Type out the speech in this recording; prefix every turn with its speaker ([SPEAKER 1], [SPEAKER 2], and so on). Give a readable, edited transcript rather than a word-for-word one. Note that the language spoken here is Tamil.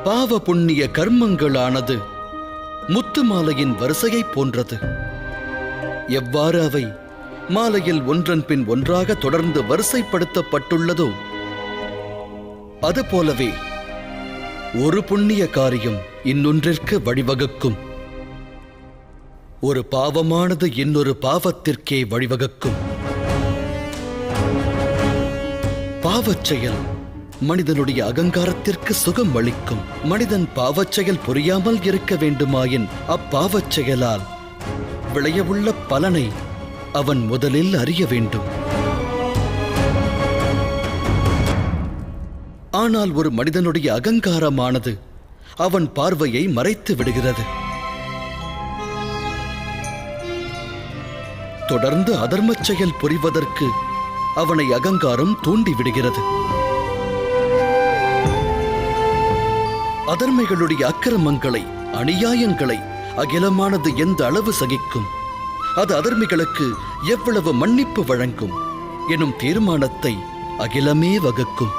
[SPEAKER 1] பாவ புண்ணிய கர்மங்களானது முத்து மாலையின் வரிசையை போன்றது. எவ்வாறு அவை மாலையில் ஒன்றன் பின் ஒன்றாக தொடர்ந்து வரிசைப்படுத்தப்பட்டுள்ளதோ அதுபோலவே ஒரு புண்ணிய காரியம் இன்னொன்றிற்கு வழிவகுக்கும். ஒரு பாவமானது இன்னொரு பாவத்திற்கே வழிவகுக்கும். பாவச் செயல் மனிதனுடைய அகங்காரத்திற்கு சுகம் அளிக்கும். மனிதன் பாவச் செயல் புரியாமல் இருக்க வேண்டுமாயின் அப்பாவச் செயலால் விளையவுள்ள பலனை அவன் முதலில் அறிய வேண்டும். ஆனால் ஒரு மனிதனுடைய அகங்காரமானது அவன் பார்வையை மறைத்து விடுகிறது. தொடர்ந்து அதர்மச் செயல் புரிவதற்கு அவனை அகங்காரம் தூண்டிவிடுகிறது. அதர்மைகளுடைய அக்கிரமங்களை, அநியாயங்களை அகிலமானது எந்த அளவு சகிக்கும், அது அதர்மிகளுக்கு எவ்வளவு மன்னிப்பு வழங்கும் எனும் தீர்மானத்தை அகிலமே வகுக்கும்.